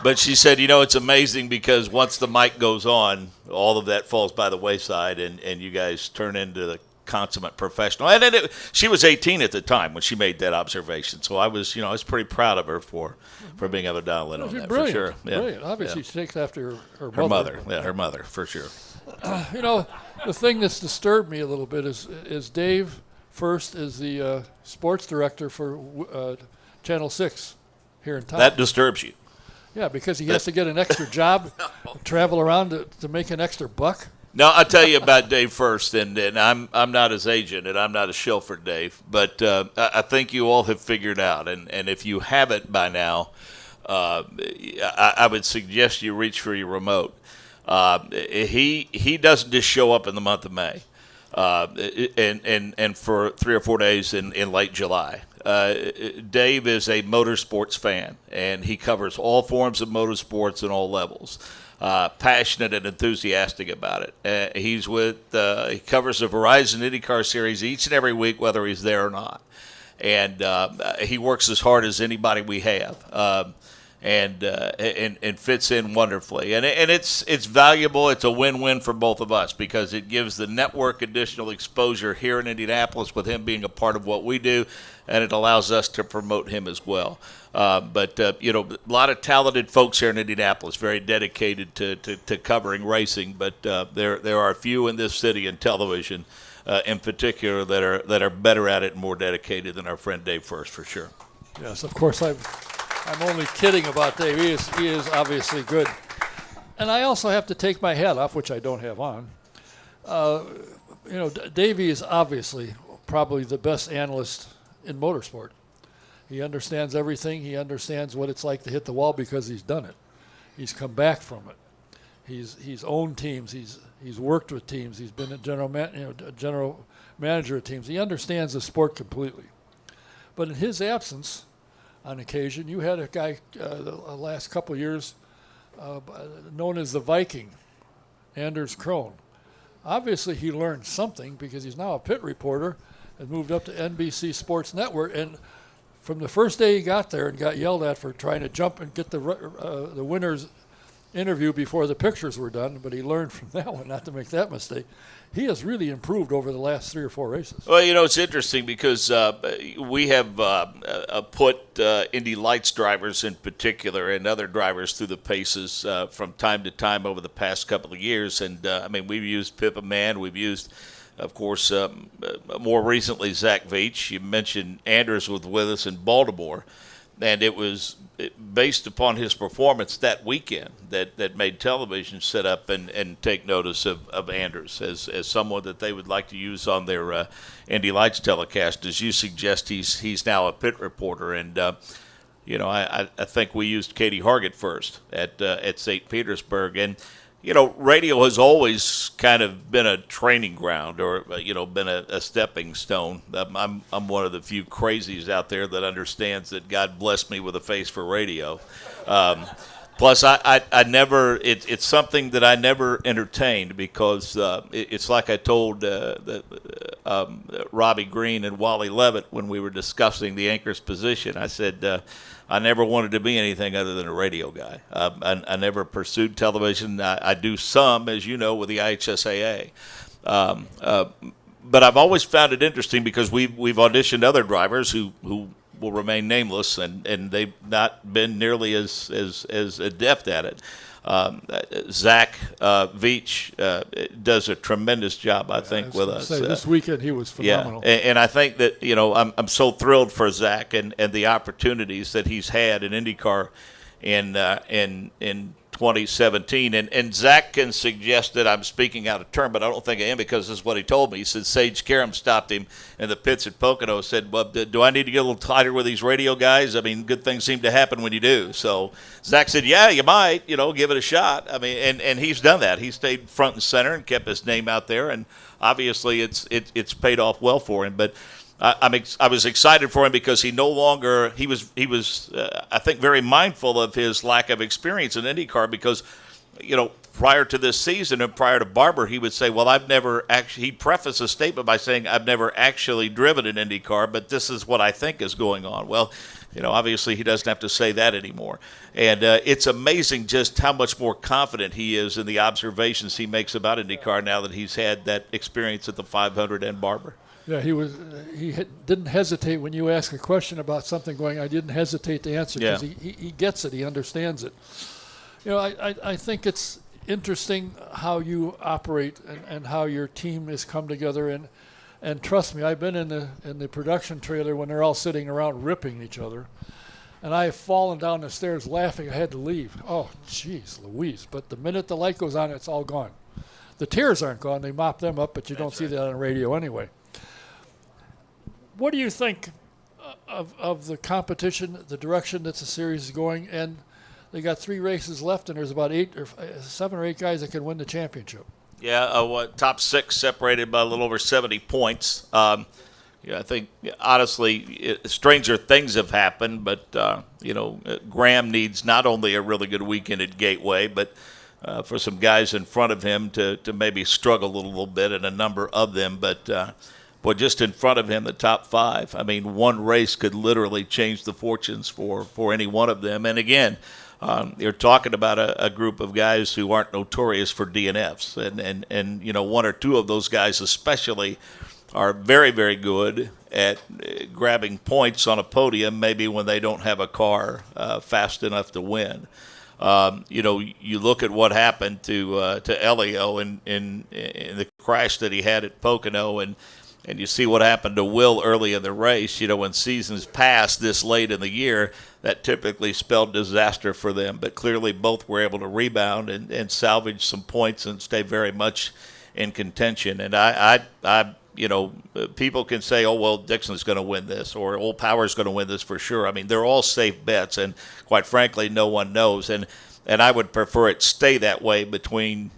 But she said, it's amazing because once the mic goes on, all of that falls by the wayside, and you guys turn into the consummate professional. And then she was 18 at the time when she made that observation, so I was pretty proud of her for being able to dial in on that, brilliant, for sure. Yeah. Brilliant. Obviously, she takes after her Her mother. mother, yeah, her mother, for sure. The thing that's disturbed me a little bit is Dave First is the sports director for Channel 6 here in town. That disturbs you. Yeah, because he has to get an extra job, travel around to make an extra buck. Now, I'll tell you about Dave first, and I'm not his agent, and I'm not a shill for Dave, but I think you all have figured out, and if you haven't by now, I would suggest you reach for your remote. He doesn't just show up in the month of May, and for 3 or 4 days in late July. Dave is a motorsports fan, and he covers all forms of motorsports and all levels. Passionate and enthusiastic about it. He covers the Verizon IndyCar series each and every week, whether he's there or not. And he works as hard as anybody we have. And fits in wonderfully, and it's valuable. It's a win-win for both of us because it gives the network additional exposure here in Indianapolis with him being a part of what we do, and it allows us to promote him as well. But a lot of talented folks here in Indianapolis, very dedicated to covering racing. But there are a few in this city in television, in particular, that are better at it and more dedicated than our friend Dave First, for sure. Yes, of course. I'm only kidding about Dave. He is obviously good. And I also have to take my hat off, which I don't have on. Davey is obviously probably the best analyst in motorsport. He understands everything. He understands what it's like to hit the wall because he's done it. He's come back from it. He's owned teams. He's worked with teams. He's been a general manager of teams. He understands the sport completely. But in his absence, on occasion, you had a guy the last couple of years known as the Viking, Anders Krohn. Obviously, he learned something because he's now a pit reporter and moved up to NBC Sports Network. And from the first day he got there and got yelled at for trying to jump and get the winner's interview before the pictures were done, but he learned from that one not to make that mistake. He has really improved over the last 3 or 4 races. Well, it's interesting because we have put Indy Lights drivers in particular and other drivers through the paces from time to time over the past couple of years. And, we've used Pippa Mann. We've used, of course, more recently, Zach Veach. You mentioned Anders was with us in Baltimore. And it was based upon his performance that weekend that made television sit up and take notice of Anders as someone that they would like to use on their Indy Lights telecast. As you suggest, he's now a pit reporter. And, I think we used Katie Hargett first at St. Petersburg. And, radio has always kind of been a training ground, or been a stepping stone. I'm one of the few crazies out there that understands that God blessed me with a face for radio. Plus, I never. It's something that I never entertained because it's like I told Robbie Green and Wally Levitt when we were discussing the anchor's position. I said I never wanted to be anything other than a radio guy. I never pursued television. I do some, as you know, with the IHSAA. But I've always found it interesting because we've auditioned other drivers who will remain nameless, and they've not been nearly as adept at it. Zach Veach does a tremendous job, I think, with us. This weekend he was phenomenal. Yeah, and I think that I'm so thrilled for Zach and the opportunities that he's had in IndyCar in 2017. And Zach can suggest that I'm speaking out of turn, but I don't think I am, because this is what he told me. He said Sage Karam stopped him in the pits at Pocono, said, well, do I need to get a little tighter with these radio guys? I mean, good things seem to happen when you do. So Zach said, yeah, you might, give it a shot. I mean, and he's done that. He stayed front and center and kept his name out there, and obviously it's paid off well for him. But I was excited for him because he was I think very mindful of his lack of experience in IndyCar, because prior to this season and prior to Barber, he would say, well, I've never actually, he prefaced a statement by saying, I've never actually driven an IndyCar, but this is what I think is going on. Well, obviously he doesn't have to say that anymore. And it's amazing just how much more confident he is in the observations he makes about IndyCar now that he's had that experience at the 500 and Barber. Yeah, didn't hesitate when you ask a question about something going. I didn't hesitate to answer because he gets it. He understands it. I think it's interesting how you operate and how your team has come together. And trust me, I've been in the production trailer when they're all sitting around ripping each other, and I have fallen down the stairs laughing. I had to leave. Oh, jeez, Louise! But the minute the light goes on, it's all gone. The tears aren't gone. They mop them up, but you don't see that on the radio anyway. What do you think of the competition, the direction that the series is going? And they got 3 races left, and there's about 7 or 8 guys that can win the championship. Yeah, top 6 separated by a little over 70 points. I think, honestly, stranger things have happened, but, Graham needs not only a really good weekend at Gateway, but for some guys in front of him to maybe struggle a little bit, and a number of them. But just in front of him, the top 5. I mean, one race could literally change the fortunes for any one of them. And again, you're talking about a group of guys who aren't notorious for DNFs, and 1 or 2 of those guys especially are very, very good at grabbing points on a podium, maybe when they don't have a car fast enough to win. You look at what happened to Elio in the crash that he had at Pocono, and you see what happened to Will early in the race. When seasons pass this late in the year, that typically spelled disaster for them. But clearly both were able to rebound and salvage some points and stay very much in contention. And I people can say, oh, well, Dixon's going to win this, or Old Power's going to win this for sure. I mean, they're all safe bets, and quite frankly, no one knows. And I would prefer it stay that way between,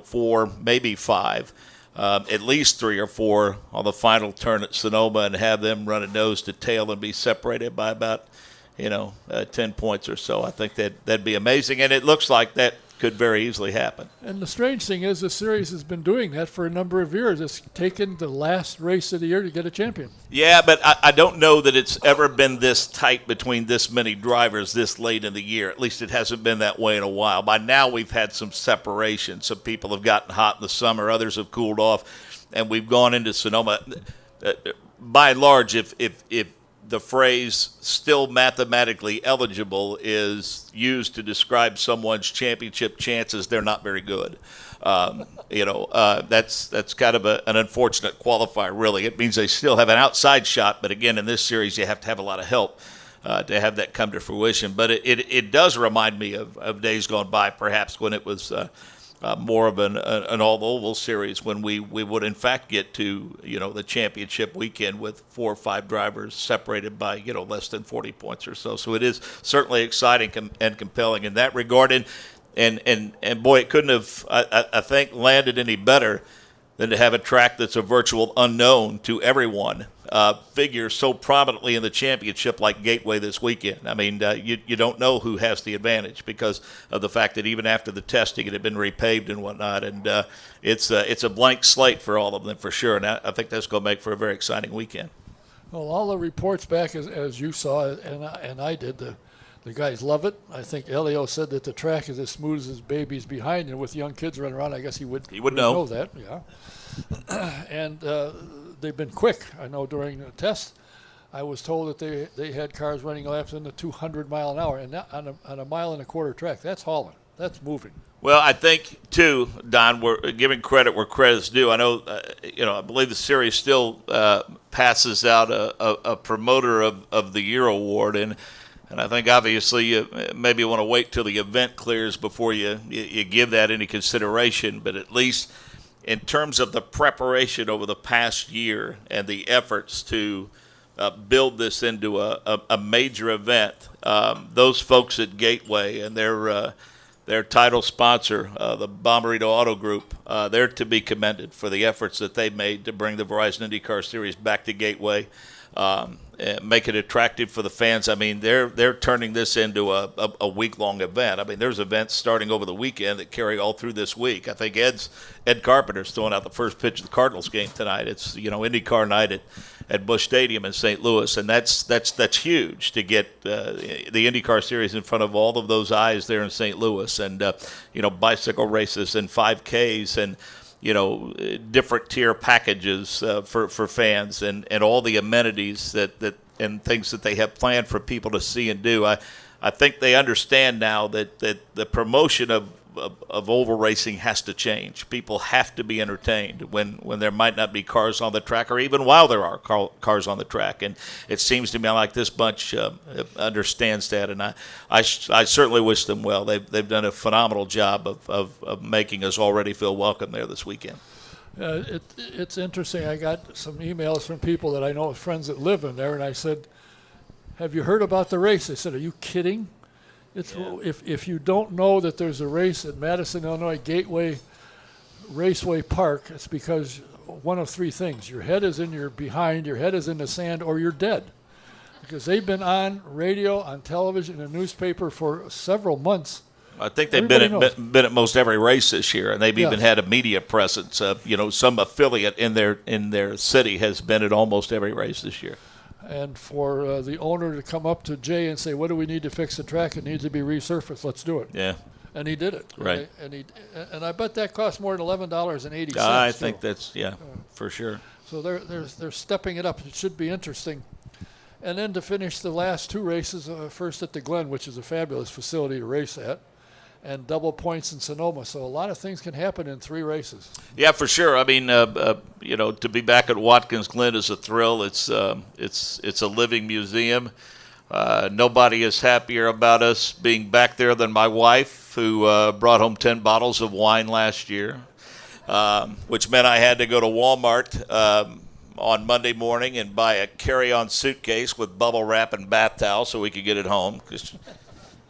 4, maybe 5. At least 3 or 4 on the final turn at Sonoma, and have them run a nose to tail and be separated by about 10 points or so. I think that'd be amazing, and it looks like that could very easily happen. And the strange thing is, the series has been doing that for a number of years. It's taken the last race of the year to get a champion. Yeah, but I don't know that it's ever been this tight between this many drivers this late in the year. At least it hasn't been that way in a while. By now we've had some separation. Some people have gotten hot in the summer, others have cooled off, and we've gone into Sonoma. By and large, if the phrase "still mathematically eligible" is used to describe someone's championship chances, they're not very good. That's kind of an unfortunate qualifier, really. It means they still have an outside shot, but again, in this series, you have to have a lot of help to have that come to fruition. But it does remind me of days gone by, perhaps, when it was more of an all-oval series, when we would in fact get to the championship weekend with 4 or 5 drivers separated by less than 40 points or so. So it is certainly exciting and compelling in that regard. And And boy, it couldn't have, I think, landed any better than to have a track that's a virtual unknown to everyone figure so prominently in the championship like Gateway this weekend. I mean, you don't know who has the advantage because of the fact that even after the testing, it had been repaved and whatnot. And it's a blank slate for all of them for sure. And I think that's going to make for a very exciting weekend. Well, all the reports back, as you saw, and I did, the guys love it. I think Elio said that the track is as smooth as babies behind, and with young kids running around, I guess he would know that. Yeah, and they've been quick. I know during the test, I was told that they had cars running laps in the 200 mile an hour, and that on a mile and a quarter track. That's hauling. That's moving. Well, I think too, Don, we're giving credit where credit's due. I know, I believe the series still passes out a promoter of the year award, and I think obviously you maybe want to wait till the event clears before you give that any consideration. But at least in terms of the preparation over the past year and the efforts to build this into a major event, those folks at Gateway and their title sponsor, the Bommarito Auto Group, they're to be commended for the efforts that they made to bring the Verizon IndyCar Series back to Gateway. Make it attractive for the fans. I mean, they're turning this into a week-long event. I mean, there's events starting over the weekend that carry all through this week. I think Ed Carpenter's throwing out the first pitch of the Cardinals game tonight. It's IndyCar night at Busch Stadium in St. Louis, and that's huge to get the IndyCar Series in front of all of those eyes there in St. Louis, and bicycle races and 5Ks and different tier packages for fans and all the amenities that and things that they have planned for people to see and do. I think they understand now that the promotion of oval racing has to change. People have to be entertained when there might not be cars on the track, or even while there are cars on the track. And it seems to me like this bunch understands that, and I certainly wish them well. They've done a phenomenal job of making us already feel welcome there this weekend. It's interesting. I got some emails from people that I know, friends that live in there, and I said, "Have you heard about the race?" They said, "Are you kidding?" If you don't know that there's a race at Madison, Illinois Gateway Raceway Park, it's because one of three things: your head is in your behind, your head is in the sand, or you're dead. Because they've been on radio, on television, and newspaper for several months. I think they've been at most every race this year, and they've even had a media presence. Some affiliate in their city has been at almost every race this year. And for the owner to come up to Jay and say, "What do we need to fix the track? It needs to be resurfaced. Let's do it." Yeah. And he did it. Right. And I bet that cost more than $11.80. I think that's for sure. So they're stepping it up. It should be interesting. And then to finish the last two races, first at the Glen, which is a fabulous facility to race at, and double points in Sonoma. So a lot of things can happen in three races. Yeah, for sure. I mean, to be back at Watkins Glen is a thrill. It's a living museum. Nobody is happier about us being back there than my wife, who brought home 10 bottles of wine last year, which meant I had to go to Walmart on Monday morning and buy a carry-on suitcase with bubble wrap and bath towel so we could get it home. 'Cause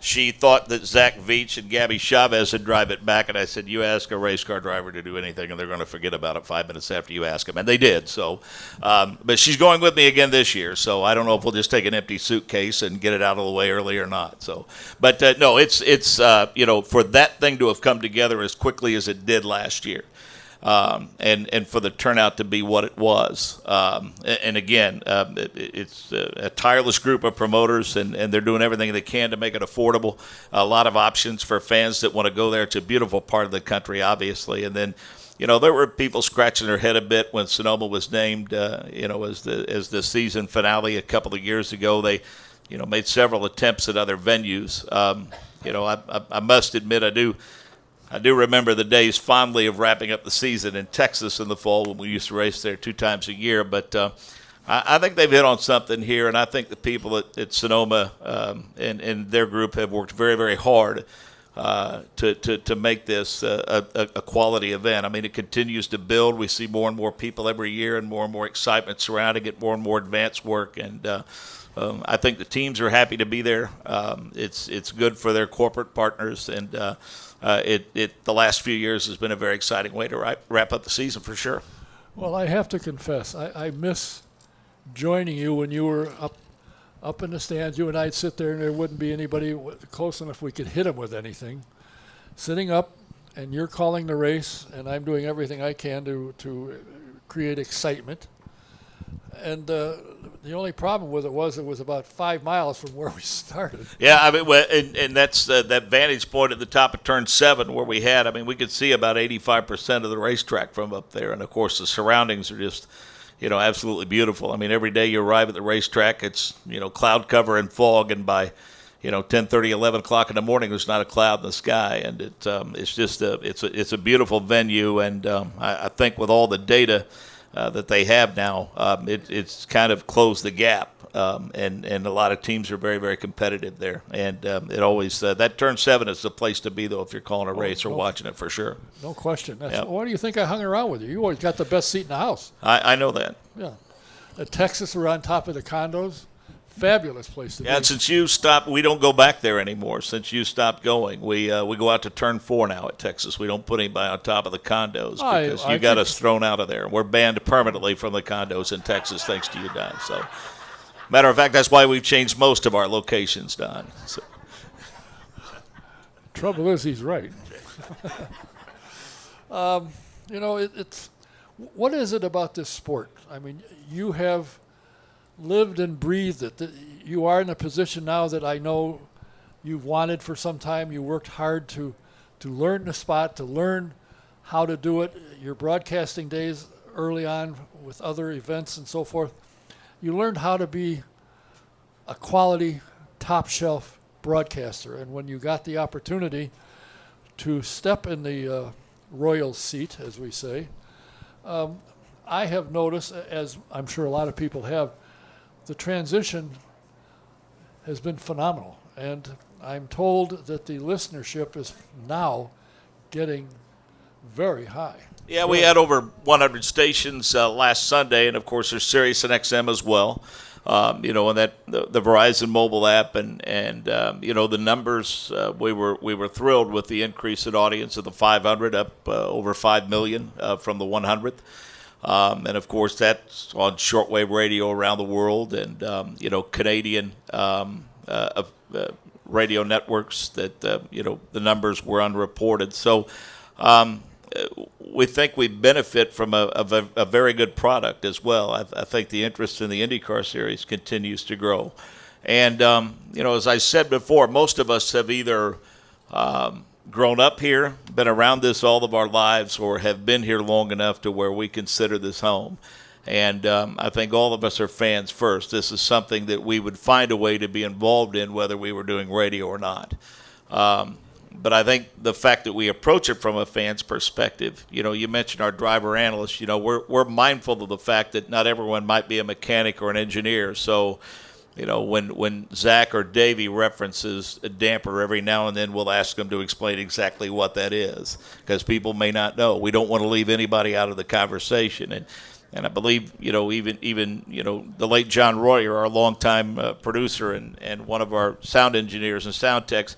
she thought that Zach Veach and Gabby Chavez would drive it back, and I said, "You ask a race car driver to do anything, and they're going to forget about it 5 minutes after you ask them," and they did. So, but she's going with me again this year, so I don't know if we'll just take an empty suitcase and get it out of the way early or not. So, but no, it's for that thing to have come together as quickly as it did last year. And for the turnout to be what it was. And again, it's a tireless group of promoters, and they're doing everything they can to make it affordable. A lot of options for fans that want to go there. It's a beautiful part of the country, obviously. And then, there were people scratching their head a bit when Sonoma was named, as the season finale a couple of years ago. They, made several attempts at other venues. I must admit, I do remember the days fondly of wrapping up the season in Texas in the fall when we used to race there 2 times a year. But I think they've hit on something here, and I think the people at Sonoma and their group have worked very, very hard to make this a quality event. I mean, it continues to build. We see more and more people every year and more excitement surrounding it, more and more advanced work. And I think the teams are happy to be there. It's good for their corporate partners, and the last few years has been a very exciting way to wrap up the season for sure. Well, I have to confess, I miss joining you when you were up in the stands. You and I'd sit there, and there wouldn't be anybody close enough we could hit them with anything. Sitting up, and you're calling the race, and I'm doing everything I can to create excitement. And the only problem with it was about 5 miles from where we started. Yeah, I mean, and that's that vantage point at the top of turn 7 where we had. I mean, we could see about 85% of the racetrack from up there, and of course the surroundings are just, absolutely beautiful. I mean, every day you arrive at the racetrack, it's cloud cover and fog, and by 10:30, 11 o'clock in the morning, there's not a cloud in the sky, and it's just it's a beautiful venue, and I think with all the data that they have now, it's kind of closed the gap, and a lot of teams are very, very competitive there, and it always that turn 7 is the place to be, though, if you're calling a race or watching it for sure. No question. Yep. Why do you think I hung around with you? You always got the best seat in the house. I know that. Yeah. At Texas, we're on top of the condos. Fabulous place to be. Yeah, and since you stopped, we don't go back there anymore. Since you stopped going, we go out to turn 4 now at Texas. We don't put anybody on top of the condos because you got us thrown out of there. We're banned permanently from the condos in Texas thanks to you, Don. So, matter of fact, that's why we've changed most of our locations, Don. So. Trouble is, he's right. It's what is it about this sport? I mean, you have lived and breathed it. You are in a position now that I know you've wanted for some time. You worked hard to learn the spot, to learn how to do it. Your broadcasting days early on with other events and so forth, you learned how to be a quality, top-shelf broadcaster. And when you got the opportunity to step in the royal seat, as we say, I have noticed, as I'm sure a lot of people have, the transition has been phenomenal, and I'm told that the listenership is now getting very high. Yeah, we had over 100 stations last Sunday, and of course there's Sirius and XM as well. And that the Verizon mobile app, and the numbers. We were thrilled with the increase in audience of the 500, up over 5 million from the 100th. And of course, that's on shortwave radio around the world, and Canadian radio networks. That the numbers were unreported. So we think we benefit from a very good product as well. I think the interest in the IndyCar series continues to grow, and as I said before, most of us have either grown up here, been around this all of our lives, or have been here long enough to where we consider this home. And I think all of us are fans first. This is something that we would find a way to be involved in whether we were doing radio or not. But I think the fact that we approach it from a fan's perspective, you mentioned our driver analysts, we're mindful of the fact that not everyone might be a mechanic or an engineer. So when Zach or Davey references a damper every now and then, we'll ask them to explain exactly what that is, because people may not know. We don't want to leave anybody out of the conversation. And I believe, even the late John Royer, our longtime producer and one of our sound engineers and sound techs,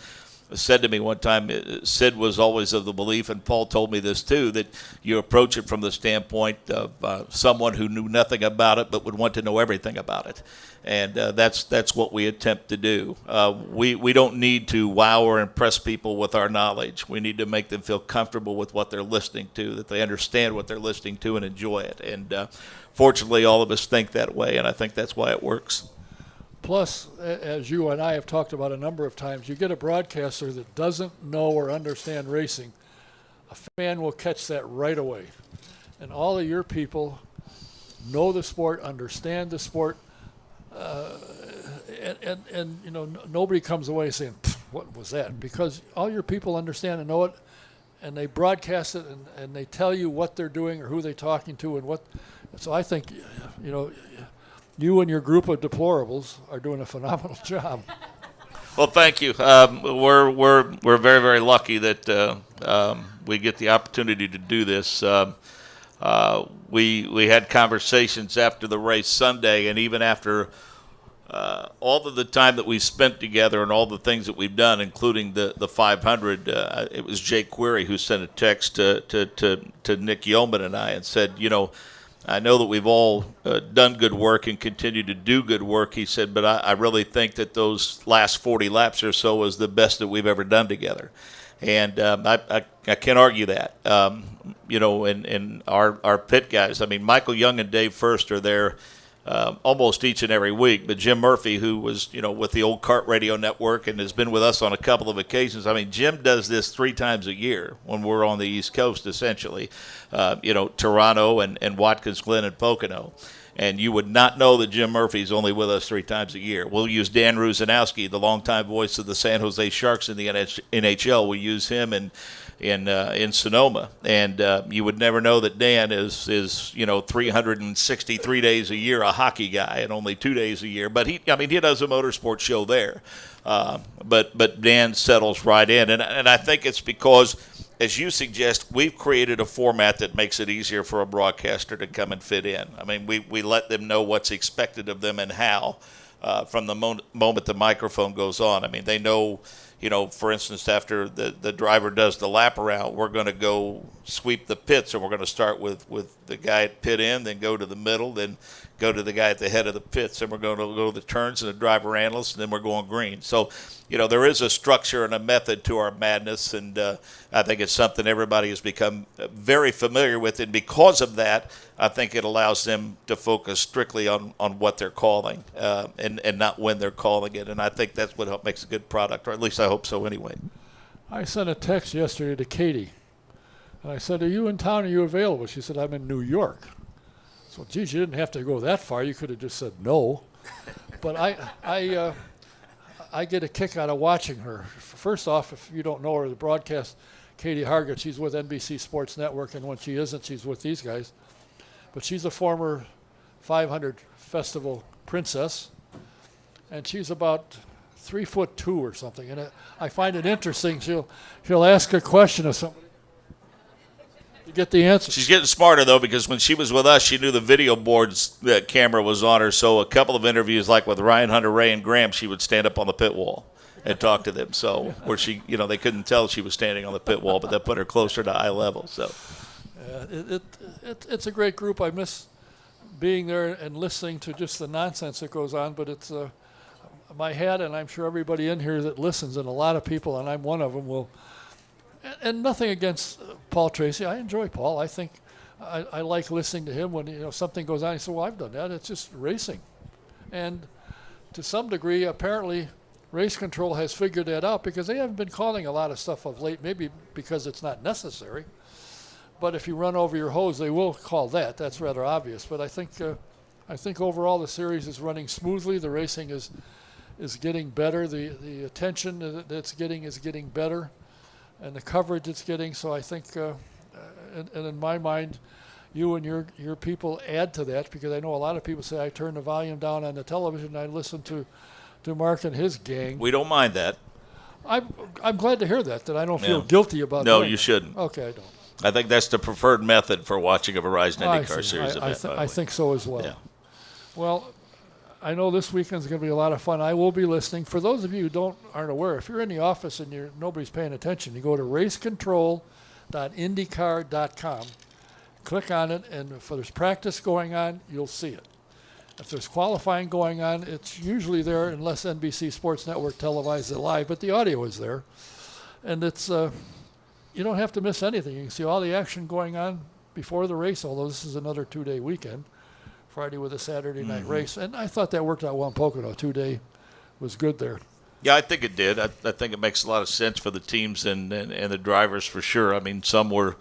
said to me one time, Sid was always of the belief, and Paul told me this too, that you approach it from the standpoint of someone who knew nothing about it but would want to know everything about it. And that's what we attempt to do. We don't need to wow or impress people with our knowledge. We need to make them feel comfortable with what they're listening to, that they understand what they're listening to and enjoy it. And fortunately, all of us think that way, and I think that's why it works. Plus, as you and I have talked about a number of times, you get a broadcaster that doesn't know or understand racing, a fan will catch that right away. And all of your people know the sport, understand the sport, and nobody comes away saying, what was that? Because all your people understand and know it, and they broadcast it, and they tell you what they're doing or who they're talking to and what. So I think, you and your group of deplorables are doing a phenomenal job. Well, thank you. We're very, very lucky that we get the opportunity to do this. We had conversations after the race Sunday, and even after all of the time that we've spent together and all the things that we've done, including the 500, it was Jake Query who sent a text to Nick Yeoman and I and said, I know that we've all done good work and continue to do good work, he said, but I really think that those last 40 laps or so was the best that we've ever done together. And I can't argue that. And our pit guys, I mean, Michael Young and Dave First are there almost each and every week. But Jim Murphy, who was, with the old Kart Radio Network and has been with us on a couple of occasions, I mean, Jim does this 3 times a year when we're on the East Coast, essentially, Toronto and Watkins Glen and Pocono. And you would not know that Jim Murphy's only with us 3 times a year. We'll use Dan Rusanowski, the longtime voice of the San Jose Sharks in the NHL. We use him in Sonoma, and you would never know that Dan is 363 days a year a hockey guy and only 2 days a year. But he does a motorsports show there. But Dan settles right in, and I think it's because, as you suggest, we've created a format that makes it easier for a broadcaster to come and fit in. I mean, we let them know what's expected of them and how from the moment the microphone goes on. I mean, they know, for instance, after the driver does the lap around, we're going to go sweep the pits, and we're going to start with the guy at pit end, then go to the middle, then go to the guy at the head of the pits, and we're going to go to the turns and the driver analyst, and then we're going green. So, there is a structure and a method to our madness, and I think it's something everybody has become very familiar with, and because of that, I think it allows them to focus strictly on what they're calling and not when they're calling it, and I think that's what makes a good product, or at least I hope so anyway. I sent a text yesterday to Katie, and I said, "Are you in town? Are you available?" She said, "I'm in New York." So, geez, you didn't have to go that far. You could have just said no. But I get a kick out of watching her. First off, if you don't know her, the broadcast, Katie Hargett, she's with NBC Sports Network, and when she isn't, she's with these guys. But she's a former 500 festival princess, and she's about 3'2" or something. And I find it interesting. She'll ask a question of somebody. You get the answer. She's getting smarter, though, because when she was with us, she knew the video board's camera was on her. So a couple of interviews, like with Ryan Hunter, Ray, and Graham, she would stand up on the pit wall and talk to them. So where she, they couldn't tell she was standing on the pit wall, but that put her closer to eye level. So it's a great group. I miss being there and listening to just the nonsense that goes on. But it's my hat, and I'm sure everybody in here that listens, and a lot of people, and I'm one of them, will. And nothing against Paul Tracy. I enjoy Paul. I think I like listening to him when something goes on. He said, "Well, I've done that. It's just racing," and to some degree, apparently, Race Control has figured that out because they haven't been calling a lot of stuff of late. Maybe because it's not necessary. But if you run over your hose, they will call that. That's rather obvious. But I think overall the series is running smoothly. The racing is getting better. The attention that it's getting is getting better. And the coverage it's getting, so I think, and in my mind, you and your people add to that, because I know a lot of people say I turn the volume down on the television and I listen to Mark and his gang. We don't mind that. I'm glad to hear that I don't feel guilty about that. No, you shouldn't. Okay, I don't. I think that's the preferred method for watching a Verizon IndyCar Series event. I think so as well. Yeah. Well, I know this weekend's going to be a lot of fun. I will be listening. For those of you who aren't aware, if you're in the office and nobody's paying attention, you go to racecontrol.indycar.com, click on it, and if there's practice going on, you'll see it. If there's qualifying going on, it's usually there unless NBC Sports Network televises it live, but the audio is there. And it's you don't have to miss anything. You can see all the action going on before the race, although this is another 2-day weekend. Friday with a Saturday night race, and I thought that worked out well in Pocono. 2-day was good there. Yeah, I think it did. I think it makes a lot of sense for the teams and the drivers for sure. I mean, some were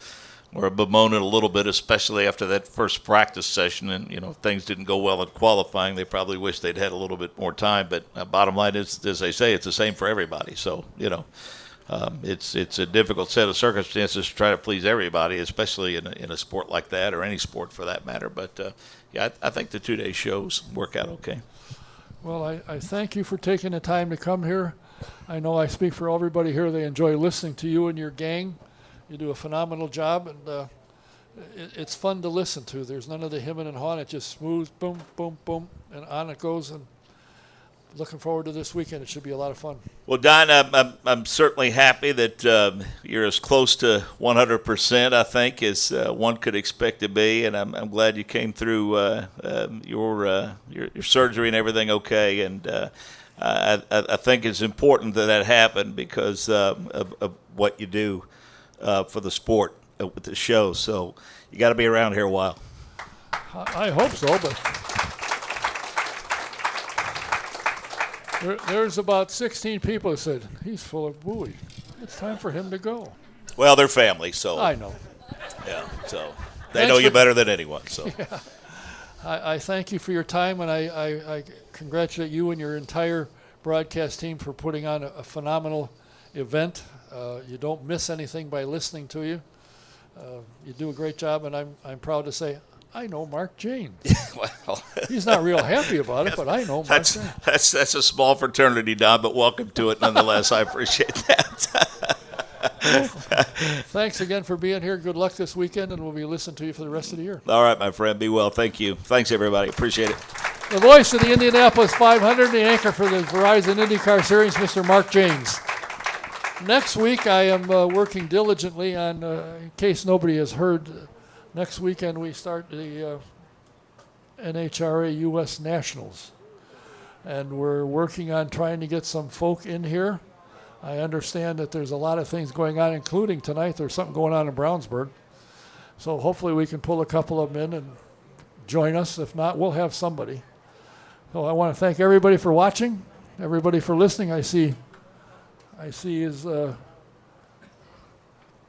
bemoaning a little bit, especially after that first practice session, and things didn't go well in qualifying. They probably wish they'd had a little bit more time. But bottom line is, as they say, it's the same for everybody. So it's a difficult set of circumstances to try to please everybody, especially in a sport like that, or any sport for that matter. But yeah, I think the 2-day shows work out okay. Well, I thank you for taking the time to come here. I know I speak for everybody here. They enjoy listening to you and your gang. You do a phenomenal job, and it's fun to listen to. There's none of the hemming and hawing. It's just smooth, boom, boom, boom, and on it goes. And looking forward to this weekend. It should be a lot of fun. Well, Don, I'm certainly happy that you're as close to 100%, I think, as one could expect to be, and I'm glad you came through your surgery and everything okay. And I think it's important that happened because of what you do for the sport with the show. So you got to be around here a while. I hope so, but there's about 16 people who said, he's full of buoy. It's time for him to go. Well, they're family, so. I know. Yeah, so they know you better than anyone. So. Yeah. I thank you for your time, and I congratulate you and your entire broadcast team for putting on a phenomenal event. You don't miss anything by listening to you. You do a great job, and I'm proud to say I know Mark Jaynes. Well, he's not real happy about it, but I know Mark Jaynes. That's a small fraternity, Don, but welcome to it nonetheless. I appreciate that. Thanks again for being here. Good luck this weekend, and we'll be listening to you for the rest of the year. All right, my friend. Be well. Thank you. Thanks, everybody. Appreciate it. The voice of the Indianapolis 500, the anchor for the Verizon IndyCar Series, Mr. Mark Jaynes. Next week, I am working diligently on, in case nobody has heard, next weekend we start the NHRA U.S. Nationals. And we're working on trying to get some folk in here. I understand that there's a lot of things going on, including tonight. There's something going on in Brownsburg. So hopefully we can pull a couple of them in and join us. If not, we'll have somebody. So I want to thank everybody for watching, everybody for listening. I see his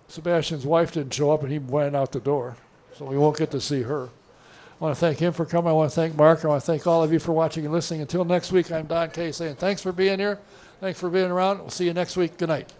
Sebastian's wife didn't show up, and he went out the door, so we won't get to see her. I want to thank him for coming. I want to thank Mark. I want to thank all of you for watching and listening. Until next week, I'm Don Kay saying thanks for being here. Thanks for being around. We'll see you next week. Good night.